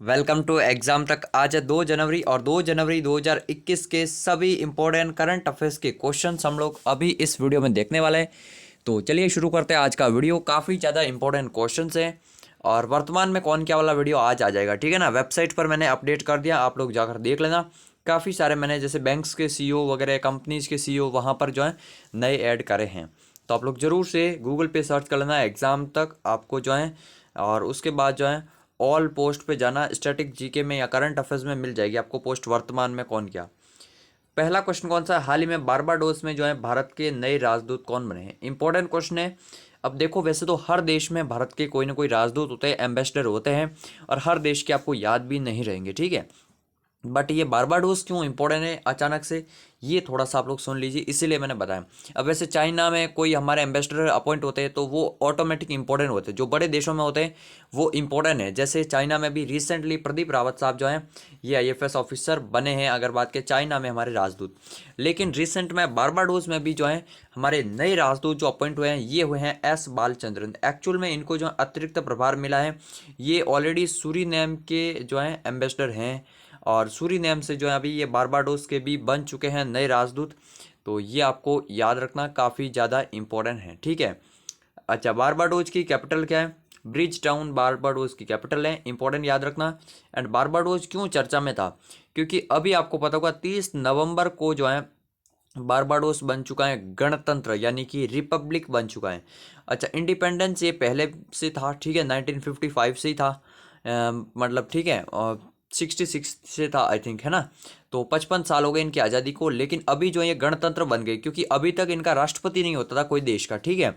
Welcome to exam तक। आज है 2 जनवरी और 2 जनवरी 2021 के सभी इंपॉर्टेंट करंट अफेयर्स के क्वेश्चंस हम लोग अभी इस वीडियो में देखने वाले हैं। तो चलिए शुरू करते हैं आज का वीडियो। काफ़ी ज़्यादा इंपॉर्टेंट क्वेश्चंस हैं और वर्तमान में कौन क्या वाला वीडियो आज आ जाएगा, ठीक है ना। वेबसाइट पर मैंने अपडेट कर दिया, आप लोग जाकर देख लेना। काफ़ी सारे मैंने जैसे बैंक्स के सीईओ वगैरह, कंपनीज के सीईओ वहाँ पर जो है नए ऐड करे हैं। तो आप लोग ज़रूर से गूगल पे सर्च कर लेना एग्ज़ाम तक, आपको जो है। और उसके बाद जो है ऑल पोस्ट पे जाना, स्टैटिक जीके में या करंट अफेयर्स में मिल जाएगी आपको पोस्ट वर्तमान में कौन क्या। पहला क्वेश्चन कौन सा है, हाल ही में बारबाडोस में जो है भारत के नए राजदूत कौन बने हैं। इंपॉर्टेंट क्वेश्चन है। अब देखो, वैसे तो हर देश में भारत के कोई ना कोई राजदूत होते हैं, एम्बेसडर होते हैं, और हर देश के आपको याद भी नहीं रहेंगे, ठीक है। बट ये बारबाडोस क्यों इंपॉर्टेंट है अचानक से, ये थोड़ा सा आप लोग सुन लीजिए, इसीलिए मैंने बताया। अब वैसे चाइना में कोई हमारे एम्बेसडर अपॉइंट होते हैं तो वो ऑटोमेटिक इंपॉर्टेंट होते हैं, जो बड़े देशों में होते हैं वो इंपॉर्टेंट है। जैसे चाइना में भी रिसेंटली प्रदीप रावत साहब जो हैं ये आईएफएस ऑफिसर बने हैं, अगर बात करें चाइना में हमारे राजदूत। लेकिन रिसेंट में बारबाडोस में भी जो है हमारे नए राजदूत जो अपॉइंट हुए हैं ये हुए हैं एस बालचंद्रन। एक्चुअल में इनको जो अतिरिक्त प्रभार मिला है, ये ऑलरेडी सूरीनेम के जो है एम्बेसडर हैं, और सूरीनेम से जो है अभी ये बारबाडोस के भी बन चुके हैं नए राजदूत। तो ये आपको याद रखना काफ़ी ज़्यादा इम्पोर्टेंट है, ठीक है। अच्छा, बारबाडोस की कैपिटल क्या है, ब्रिज टाउन बारबाडोस की कैपिटल है, इंपॉर्टेंट याद रखना। एंड बारबाडोस क्यों चर्चा में था, क्योंकि अभी आपको पता होगा 30 नवंबर को जो है बारबाडोस बन चुका है गणतंत्र, यानी कि रिपब्लिक बन चुका है। अच्छा, इंडिपेंडेंस ये पहले से था, ठीक है, 1955 से ही था, मतलब ठीक है, और 66 से था आई थिंक, है ना। तो 55 साल हो गए इनकी आज़ादी को, लेकिन अभी जो है ये गणतंत्र बन गए, क्योंकि अभी तक इनका राष्ट्रपति नहीं होता था कोई देश का, ठीक है।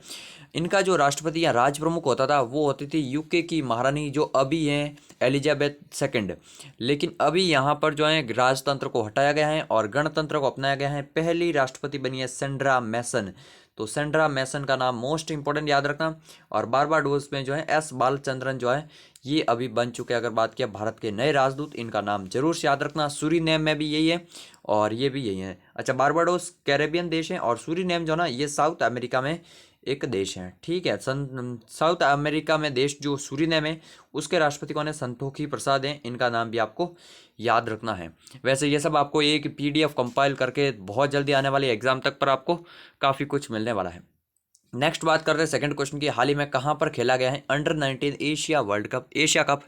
इनका जो राष्ट्रपति या राज प्रमुख होता था वो होती थी यूके की महारानी, जो अभी हैं एलिजाबेथ सेकंड। लेकिन अभी यहाँ पर जो है राजतंत्र को हटाया गया है और गणतंत्र को अपनाया गया है। पहली राष्ट्रपति बनी है सेंड्रा मैसन। तो सेंड्रा मैसन का नाम मोस्ट इंपॉर्टेंट याद रखना। और बारबाडोस में जो है एस बालचंद्रन जो है ये अभी बन चुके हैं, अगर बात किया भारत के नए राजदूत, इनका नाम जरूर से याद रखना। सूरीनेम में भी यही है और ये भी यही है। अच्छा, बारबाडोस कैरेबियन देश है और सूरीनेम जो ना ये साउथ अमेरिका में एक देश है, ठीक है। साउथ अमेरिका में देश जो सूरीनेम है उसके राष्ट्रपति कौन है, संतोखी प्रसाद हैं, इनका नाम भी आपको याद रखना है। वैसे ये सब आपको एक पीडीएफ कंपाइल करके बहुत जल्दी आने वाली एग्जाम तक पर आपको काफ़ी कुछ मिलने वाला है। नेक्स्ट बात करते हैं सेकंड क्वेश्चन की, हाल ही में कहाँ पर खेला गया है under 19 Asia world cup, Asia cup,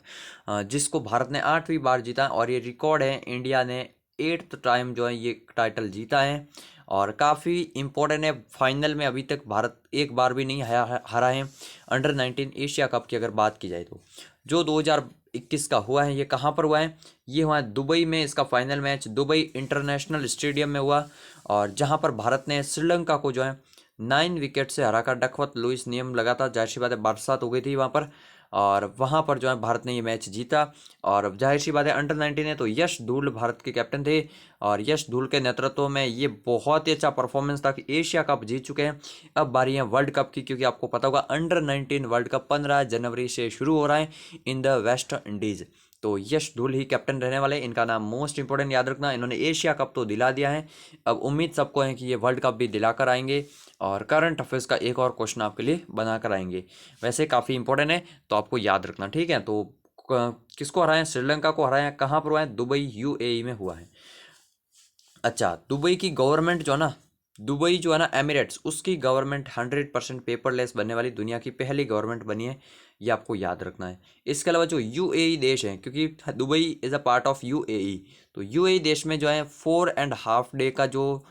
जिसको भारत ने 8वीं बार जीता और ये रिकॉर्ड है, इंडिया ने 8th टाइम जो है ये टाइटल जीता है। और काफ़ी इंपॉर्टेंट है, फाइनल में अभी तक भारत एक बार भी नहीं हारा है अंडर 19 एशिया कप की अगर बात की जाए तो। जो 2021 का हुआ है ये कहाँ पर हुआ है, ये हुआ है दुबई में। इसका final match Dubai international stadium में हुआ, और जहाँ पर भारत ने श्रीलंका को जो है 9 विकेट से हराकर डकवर्थ लुईस नियम लगा था। जाहिर सी बात है बरसात हो गई थी वहाँ पर, और वहाँ पर जो है भारत ने ये मैच जीता। और जाहिर सी बात है अंडर 19 है तो यश धूल भारत के कैप्टन थे, और यश धूल के नेतृत्व में ये बहुत ही अच्छा परफॉर्मेंस था कि एशिया कप जीत चुके हैं। अब बारी है वर्ल्ड कप की, क्योंकि आपको पता होगा अंडर 19 वर्ल्ड कप 15 जनवरी से शुरू हो रहा है इन द वेस्ट इंडीज़। तो यश धूल ही कैप्टन रहने वाले, इनका नाम मोस्ट इंपॉर्टेंट याद रखना। इन्होंने एशिया कप तो दिला दिया है, अब उम्मीद सबको है कि ये वर्ल्ड कप भी दिलाकर आएंगे। और करंट अफेयर्स का एक और क्वेश्चन आपके लिए बनाकर आएंगे, वैसे काफ़ी इंपॉर्टेंट है तो आपको याद रखना, ठीक है। तो किसको हराए हैं, श्रीलंका को हराए हैं, कहाँ पर हुआ है, दुबई यूएई में हुआ है। अच्छा, दुबई की गवर्नमेंट जो है ना, दुबई जो है ना एमिरेट्स, उसकी गवर्नमेंट 100% पेपरलेस बनने वाली दुनिया की पहली गवर्नमेंट बनी है, ये आपको याद रखना है। इसके अलावा जो यूएई देश है, क्योंकि Dubai is a part of UAE, तो यूएई देश में जो है 4.5 डे का जो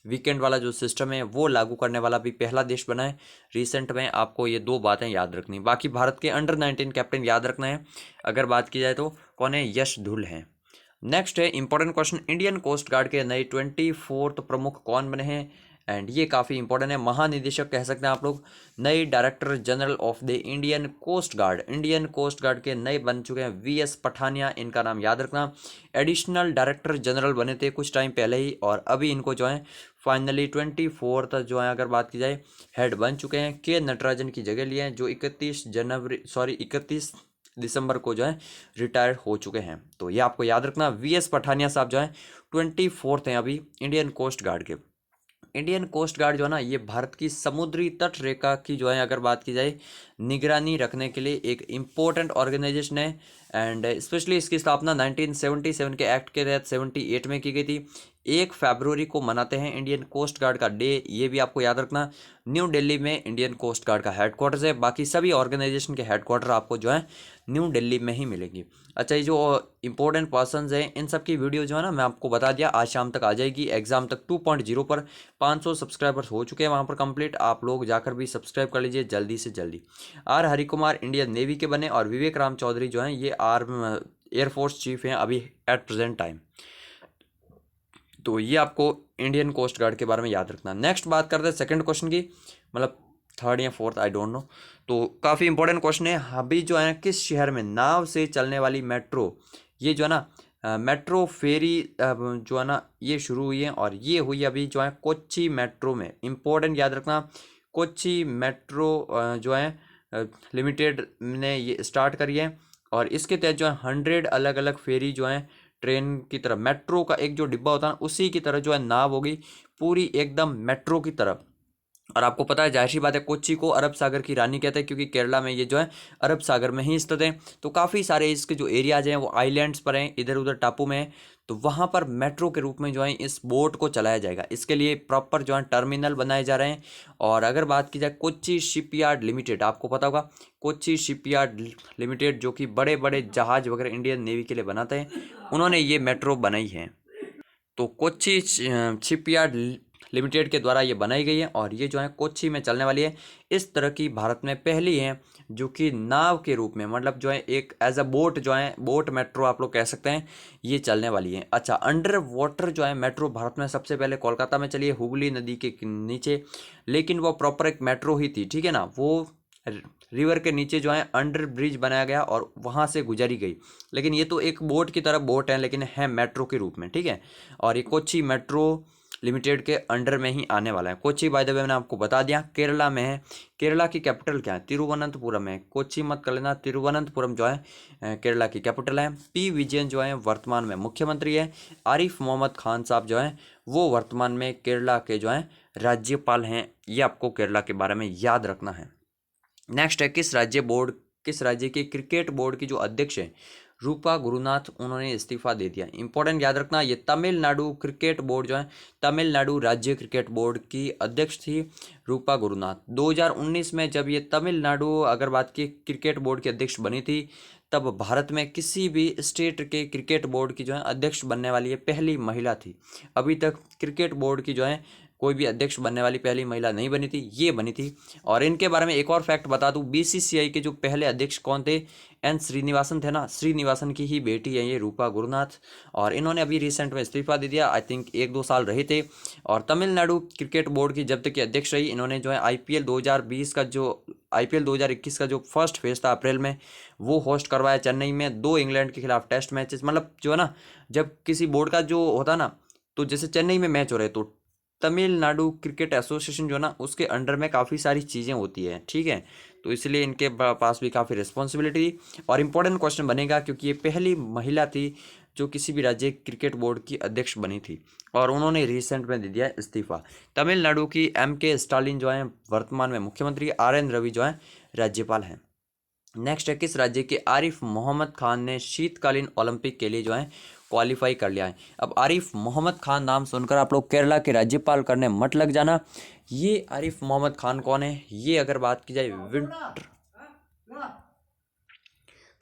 वीकेंड वाला जो सिस्टम है वो लागू करने वाला भी पहला देश बना है रिसेंट में। आपको ये दो बातें याद रखनी, बाकी भारत के अंडर 19 कैप्टन याद रखना है। अगर बात की जाए तो कौन है, यश धुल हैं। नेक्स्ट है important question, Indian coast guard के नए 24th प्रमुख कौन बने हैं। एंड ये काफ़ी इंपॉर्टेंट है, महानिदेशक कह सकते हैं आप लोग। नए director general of the Indian coast guard, Indian coast guard के नए बन चुके हैं वीएस पठानिया, इनका नाम याद रखना। एडिशनल डायरेक्टर जनरल बने थे कुछ टाइम पहले ही, और अभी इनको जो है फाइनली 24th जो है अगर बात की जाए हेड बन चुके हैं। के नटराजन की जगह लिए हैं, जो 31 दिसंबर को जो है रिटायर्ड हो चुके हैं। तो ये आपको याद रखना, वीएस पठानिया साहब जो है 24th हैं अभी इंडियन कोस्ट गार्ड के। इंडियन कोस्ट गार्ड जो है ना, ये भारत की समुद्री तट रेखा की जो है अगर बात की जाए निगरानी रखने के लिए एक इम्पोर्टेंट ऑर्गेनाइजेशन है। एंड स्पेशली इसकी स्थापना 1977 के एक्ट के तहत 78 में की गई थी। 1 फरवरी को मनाते हैं इंडियन कोस्ट गार्ड का डे, ये भी आपको याद रखना। न्यू दिल्ली में इंडियन कोस्ट गार्ड का हेडक्वार्टर्स है, बाकी सभी ऑर्गेनाइजेशन के हेडक्वार्टर आपको जो है न्यू दिल्ली में ही मिलेंगी। अच्छा, ये जो इंपॉर्टेंट पर्सन्स हैं इन सब की वीडियो जो है ना मैं आपको बता दिया, आज शाम तक आ जाएगी। एग्जाम तक 2.0 पर 500 सब्सक्राइबर्स हो चुके हैं वहाँ पर कंप्लीट, आप लोग जाकर भी सब्सक्राइब कर लीजिए जल्दी से जल्दी। आर हरिकुमार इंडियन नेवी के बने और विवेक राम चौधरी जो हैं ये आर्म एयरफोर्स चीफ हैं अभी एट प्रेजेंट टाइम। तो ये आपको इंडियन कोस्ट गार्ड के बारे में याद रखना। नेक्स्ट बात करते हैं सेकंड क्वेश्चन की, मतलब थर्ड या फोर्थ आई डोंट नो। तो काफ़ी इंपॉर्टेंट क्वेश्चन है। अभी जो है किस शहर में नाव से चलने वाली मेट्रो, ये जो है ना मेट्रो फेरी जो है ना ये शुरू हुई है, और ये हुई अभी जो है कोच्चि मेट्रो में। इंपॉर्टेंट याद रखना, कोच्चि मेट्रो जो है लिमिटेड ने ये स्टार्ट करी है, और इसके तहत जो है 100 अलग अलग फेरी जो है ट्रेन की तरह, मेट्रो का एक जो डिब्बा होता है उसी की तरह जो है नाव होगी, पूरी एकदम मेट्रो की तरह। और आपको पता है जाहिर सी बात है कोच्चि को अरब सागर की रानी कहते हैं, क्योंकि केरला में ये जो है अरब सागर में ही स्थित है। तो काफ़ी सारे इसके जो एरियाज हैं वो आइलैंड्स पर हैं, इधर उधर टापू में हैं। तो वहाँ पर मेट्रो के रूप में जो है इस बोट को चलाया जाएगा, इसके लिए प्रॉपर जो है टर्मिनल बनाए जा रहे हैं। और अगर बात की जाए कोच्चि शिपयार्ड लिमिटेड, आपको पता होगा कोच्चि शिपयार्ड लिमिटेड जो कि बड़े बड़े जहाज वगैरह इंडियन नेवी के लिए बनाते हैं, उन्होंने ये मेट्रो बनाई है। तो कोच्चि शिपयार्ड लिमिटेड के द्वारा ये बनाई गई है, और ये जो है कोच्चि में चलने वाली है। इस तरह की भारत में पहली है जो कि नाव के रूप में, मतलब जो है एक एज अ बोट जो है, बोट मेट्रो आप लोग कह सकते हैं, ये चलने वाली है। अच्छा, अंडर वाटर जो है मेट्रो भारत में सबसे पहले कोलकाता में चली है, हुगली नदी के नीचे, लेकिन वो प्रॉपर एक मेट्रो ही थी, ठीक है ना। वो रिवर के नीचे जो है अंडर ब्रिज बनाया गया और वहाँ से गुजरी गई, लेकिन ये तो एक बोट की तरह बोट है, लेकिन है मेट्रो के रूप में, ठीक है। और ये कोच्चि मेट्रो लिमिटेड के अंडर में ही आने वाला है। कोच्चि बाय द वे मैंने आपको बता दिया केरला में है। केरला की कैपिटल क्या है? तिरुवनंतपुरम है। कोच्चि मत कर लेना, तिरुवनंतपुरम जो है केरला की कैपिटल है। पी विजयन जो है वर्तमान में मुख्यमंत्री है। आरिफ मोहम्मद खान साहब जो है वो वर्तमान में केरला के जो है राज्यपाल हैं। ये आपको केरला के बारे में याद रखना है। नेक्स्ट है किस राज्य के क्रिकेट बोर्ड की जो अध्यक्ष है रूपा गुरुनाथ, उन्होंने इस्तीफा दे दिया। इंपॉर्टेंट याद रखना, ये तमिलनाडु क्रिकेट बोर्ड जो है, तमिलनाडु राज्य क्रिकेट बोर्ड की अध्यक्ष थी रूपा गुरुनाथ। 2019 में जब ये तमिलनाडु अगर बात की क्रिकेट बोर्ड की अध्यक्ष बनी थी, तब भारत में किसी भी स्टेट के क्रिकेट बोर्ड की जो है अध्यक्ष बनने वाली ये पहली महिला थी। अभी तक क्रिकेट बोर्ड की जो है कोई भी अध्यक्ष बनने वाली पहली महिला नहीं बनी थी, ये बनी थी। और इनके बारे में एक और फैक्ट बता दूं, बीसीसीआई के जो पहले अध्यक्ष कौन थे? एन श्रीनिवासन थे ना, श्रीनिवासन की ही बेटी है ये रूपा गुरुनाथ, और इन्होंने अभी रिसेंट में इस्तीफा दे दिया। आई थिंक 1-2 साल रहे थे। और तमिलनाडु क्रिकेट बोर्ड की जब तक की अध्यक्ष रही, इन्होंने जो है आईपीएल 2021 का जो फर्स्ट फेज था अप्रैल में, वो होस्ट करवाया चेन्नई में। 2 इंग्लैंड के खिलाफ टेस्ट मैचेस, मतलब जो है ना जब किसी बोर्ड का जो होता ना, तो जैसे चेन्नई में मैच हो रहे तो तमिलनाडु क्रिकेट एसोसिएशन जो ना उसके अंडर में काफ़ी सारी चीज़ें होती है, ठीक है। तो इसलिए इनके पास भी काफ़ी रिस्पॉन्सिबिलिटी थी। और इम्पोर्टेंट क्वेश्चन बनेगा क्योंकि ये पहली महिला थी जो किसी भी राज्य क्रिकेट बोर्ड की अध्यक्ष बनी थी, और उन्होंने रिसेंट में दे दिया इस्तीफा। तमिलनाडु की MK स्टालिन जो है वर्तमान में मुख्यमंत्री, RN रवि जो है राज्यपाल हैं। नेक्स्ट है किस राज्य के आरिफ मोहम्मद खान ने शीतकालीन ओलंपिक के लिए जो है क्वालिफाई कर लिया है? अब आरिफ मोहम्मद खान नाम सुनकर आप लोग केरला के राज्यपाल करने मत लग जाना। ये आरिफ मोहम्मद खान कौन है? ये अगर बात की जाए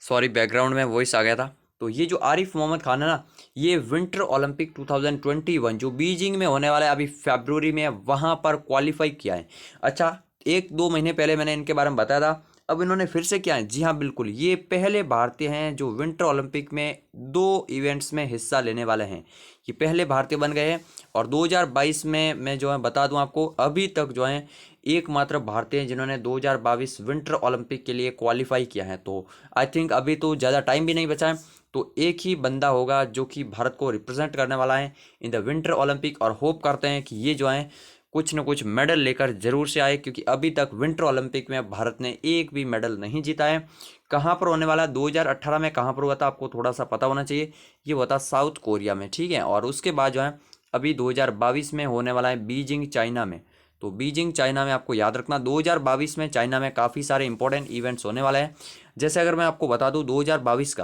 सॉरी बैकग्राउंड में वॉइस आ गया था। तो ये जो आरिफ मोहम्मद खान है ना, ये विंटर ओलंपिक 2021 जो बीजिंग में होने वाला है अभी फरवरी में, वहाँ पर क्वालिफाई किया है। अच्छा, 1-2 महीने पहले मैंने इनके बारे में बताया था, अब इन्होंने फिर से किया है। जी हाँ बिल्कुल, ये पहले भारतीय हैं जो विंटर ओलंपिक में 2 इवेंट्स में हिस्सा लेने वाले हैं। ये पहले भारतीय बन गए हैं। और 2022 में मैं जो है बता दूं आपको, अभी तक जो है एकमात्र भारतीय हैं जिन्होंने 2022 विंटर ओलंपिक के लिए क्वालिफाई किया है। तो आई थिंक अभी तो ज़्यादा टाइम भी नहीं बचा है, तो एक ही बंदा होगा जो कि भारत को रिप्रेजेंट करने वाला है इन द विंटर ओलंपिक। और होप करते हैं कि ये जो है कुछ न कुछ मेडल लेकर जरूर से आए, क्योंकि अभी तक विंटर ओलंपिक में भारत ने एक भी मेडल नहीं जीता है। कहाँ पर होने वाला? 2018 में कहाँ पर हुआ था आपको थोड़ा सा पता होना चाहिए, ये हुआ था साउथ कोरिया में, ठीक है। और उसके बाद जो है अभी 2022 में होने वाला है बीजिंग चाइना में। तो बीजिंग चाइना में आपको याद रखना 2022 में चाइना में काफ़ी सारे इंपॉर्टेंट इवेंट्स होने वाले हैं। जैसे अगर मैं आपको बता दूं 2022 का,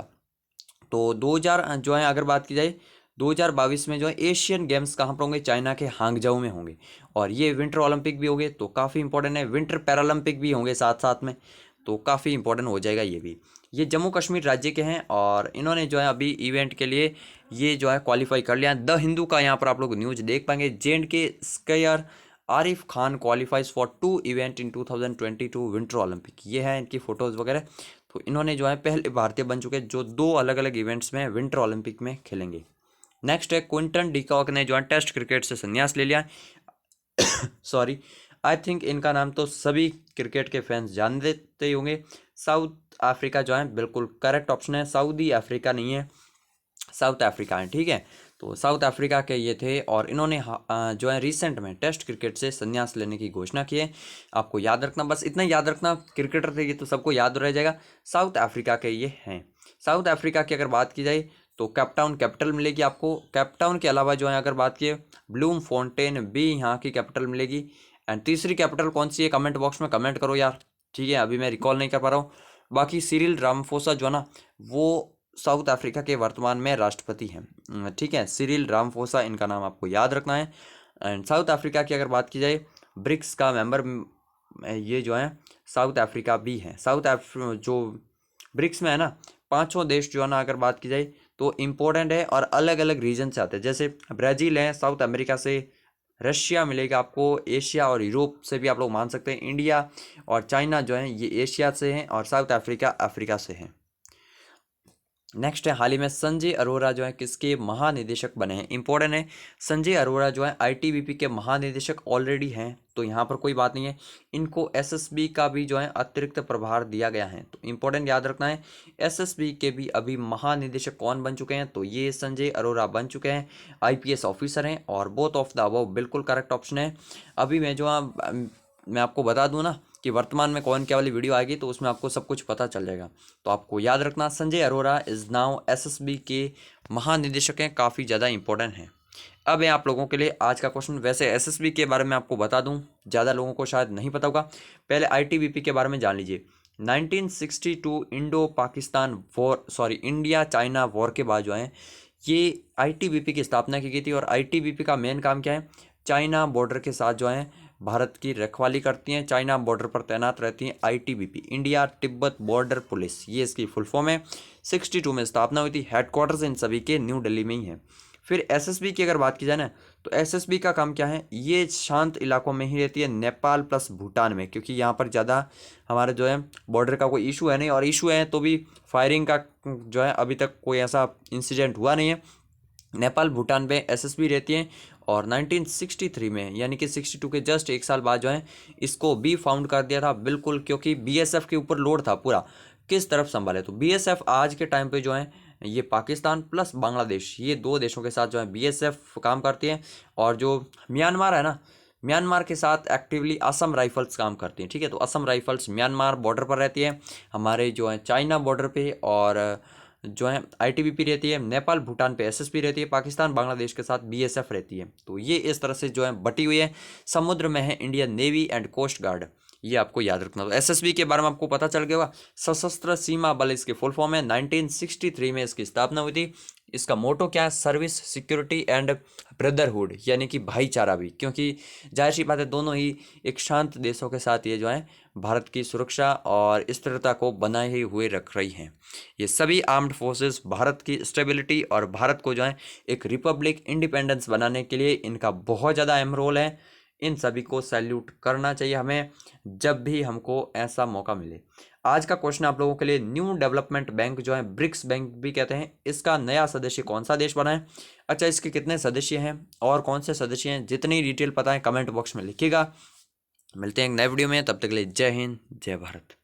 तो 2000 जो है अगर बात की जाए 2022 में जो है एशियन गेम्स कहाँ पर होंगे, चाइना के हांगजाऊ में होंगे। और ये विंटर ओलंपिक भी होंगे तो काफ़ी इंपॉर्टेंट है, विंटर पैरालंपिक भी होंगे साथ साथ में, तो काफ़ी इंपॉर्टेंट हो जाएगा ये भी। ये जम्मू कश्मीर राज्य के हैं और इन्होंने जो है अभी इवेंट के लिए ये जो है क्वालिफाई कर लिया है। द हिंदू का यहाँ पर आप लोग न्यूज देख पाएंगे, J&K square Arif Khan qualifies for 2 event in 2022 winter Olympic. ये है इनकी फ़ोटोज़ वगैरह। तो इन्होंने जो है पहले भारतीय बन चुके हैं जो 2 अलग अलग इवेंट्स में विंटर ओलंपिक में खेलेंगे। नेक्स्ट है क्विंटन डिकॉक ने जो है टेस्ट क्रिकेट से संन्यास ले लिया। सॉरी, आई थिंक इनका नाम तो सभी क्रिकेट के फैंस जान देते होंगे। साउथ अफ्रीका जो है बिल्कुल करेक्ट ऑप्शन है, सऊदी अफ्रीका नहीं है, साउथ अफ्रीका है, ठीक है। तो साउथ अफ्रीका के ये थे और इन्होंने जो है रिसेंट में टेस्ट क्रिकेट से संन्यास लेने की घोषणा की है। आपको याद रखना, बस इतना याद रखना, क्रिकेटर थे ये तो सबको याद रह जाएगा। साउथ अफ्रीका के ये हैं। साउथ अफ्रीका की अगर बात की जाए तो कैपटाउन कैपिटल मिलेगी आपको। कैपटाउन के अलावा जो है अगर बात की ब्लूम फोंटेन भी यहाँ की कैपिटल मिलेगी। एंड तीसरी कैपिटल कौन सी है कमेंट बॉक्स में कमेंट करो यार, ठीक है, अभी मैं रिकॉल नहीं कर पा रहा हूँ। बाकी सिरिल रामफोसा जो है ना वो साउथ अफ्रीका के वर्तमान में राष्ट्रपति हैं, ठीक है, सिरिल रामफोसा इनका नाम आपको याद रखना है। एंड साउथ अफ्रीका की अगर बात की जाए ब्रिक्स का मेंबर ये जो है साउथ अफ्रीका भी है। जो ब्रिक्स में है ना 5 देश जो है ना अगर बात की जाए तो इम्पोर्टेंट है और अलग अलग रीजन से आते हैं। जैसे ब्राज़ील है साउथ अमेरिका से, रशिया मिलेगा आपको एशिया और यूरोप से भी आप लोग मान सकते हैं, इंडिया और चाइना जो है ये एशिया से हैं और साउथ अफ्रीका अफ्रीका से हैं। नेक्स्ट है हाल ही में संजय अरोरा जो है किसके महानिदेशक बने हैं, इंपॉर्टेंट है। संजय अरोरा जो है आईटीबीपी के महानिदेशक ऑलरेडी हैं, तो यहाँ पर कोई बात नहीं है। इनको एसएसबी का भी जो है अतिरिक्त प्रभार दिया गया है, तो इंपॉर्टेंट याद रखना है। एसएसबी के भी अभी महानिदेशक कौन बन चुके हैं, तो ये संजय अरोरा बन चुके हैं, आईपीएस ऑफिसर हैं और बोथ ऑफ द अबव बिल्कुल करेक्ट ऑप्शन है। अभी मैं आपको बता दूं ना कि वर्तमान में कौन क्या वाली वीडियो आएगी तो उसमें आपको सब कुछ पता चल जाएगा। तो आपको याद रखना Sanjay Arora is now SSB के महानिदेशक हैं, काफ़ी ज़्यादा इंपॉर्टेंट हैं। अब है आप लोगों के लिए आज का क्वेश्चन। वैसे एसएसबी के बारे में आपको बता दूं, ज़्यादा लोगों को शायद नहीं पता होगा, पहले आईटीबीपी के बारे में जान लीजिए। 1962 इंडिया चाइना वॉर के बाद जो है ये आईटीबीपी की स्थापना की गई थी। और आईटीबीपी का मेन काम क्या है, चाइना बॉर्डर के साथ जो है भारत की रखवाली करती हैं, चाइना बॉर्डर पर तैनात रहती हैं। ITBP India Tibet border police, ये इसकी फुल फॉर्म है। 62 में स्थापना हुई थी, हेडक्वार्टर्स इन सभी के न्यू दिल्ली में ही है। फिर एसएसबी की अगर बात की जाए ना तो एसएसबी का काम क्या है, ये शांत इलाकों में ही रहती है, नेपाल प्लस भूटान में, क्योंकि यहाँ पर ज़्यादा हमारे जो है बॉर्डर का कोई इशू है नहीं, और इशू है तो भी फायरिंग का जो है अभी तक कोई ऐसा इंसिडेंट हुआ नहीं है। नेपाल भूटान में एसएसबी रहती है। और 1963 में यानी कि 62 के जस्ट एक साल बाद जो है इसको भी फाउंड कर दिया था, बिल्कुल, क्योंकि बीएसएफ के ऊपर लोड था पूरा, किस तरफ संभाले। तो बीएसएफ आज के टाइम पे जो है ये पाकिस्तान प्लस बांग्लादेश, ये 2 देशों के साथ जो है बीएसएफ काम करती है। और जो म्यांमार है ना, म्यांमार के साथ एक्टिवली असम राइफल्स काम करती हैं, ठीक है। तो असम राइफल्स म्यांमार बॉर्डर पर रहती है, हमारे जो है चाइना बॉर्डर पे, और जो है आईटीबीपी रहती है, नेपाल भूटान पे एसएसबी रहती है, पाकिस्तान बांग्लादेश के साथ बीएसएफ रहती है। तो ये इस तरह से जो है बटी हुई है। समुद्र में है Indian navy and coast guard, ये आपको याद रखना। तो एसएसबी के बारे में आपको पता चल गया होगा, सशस्त्र सीमा बल इसके फुल फॉर्म है। 1963 में इसकी स्थापना हुई थी। इसका मोटो क्या है, सर्विस सिक्योरिटी एंड ब्रदरहुड, यानी कि भाईचारा भी, क्योंकि जाहिर सी बात है दोनों ही एक शांत देशों के साथ ये जो है भारत की सुरक्षा और स्थिरता को बनाए हुए रख रही हैं। ये सभी आर्म्ड फोर्सेस भारत की स्टेबिलिटी और भारत को जो है एक रिपब्लिक इंडिपेंडेंस बनाने के लिए इनका बहुत ज़्यादा अहम रोल है। इन सभी को सैल्यूट करना चाहिए हमें जब भी हमको ऐसा मौका मिले। आज का क्वेश्चन आप लोगों के लिए, न्यू डेवलपमेंट बैंक जो है ब्रिक्स बैंक भी कहते हैं, इसका नया सदस्य कौन सा देश बना है। अच्छा, इसके कितने सदस्य हैं और कौन से सदस्य हैं, जितनी डिटेल पता है कमेंट बॉक्स में लिखिएगा। मिलते हैं एक नए वीडियो में, तब तक के लिए जय हिंद जय भारत।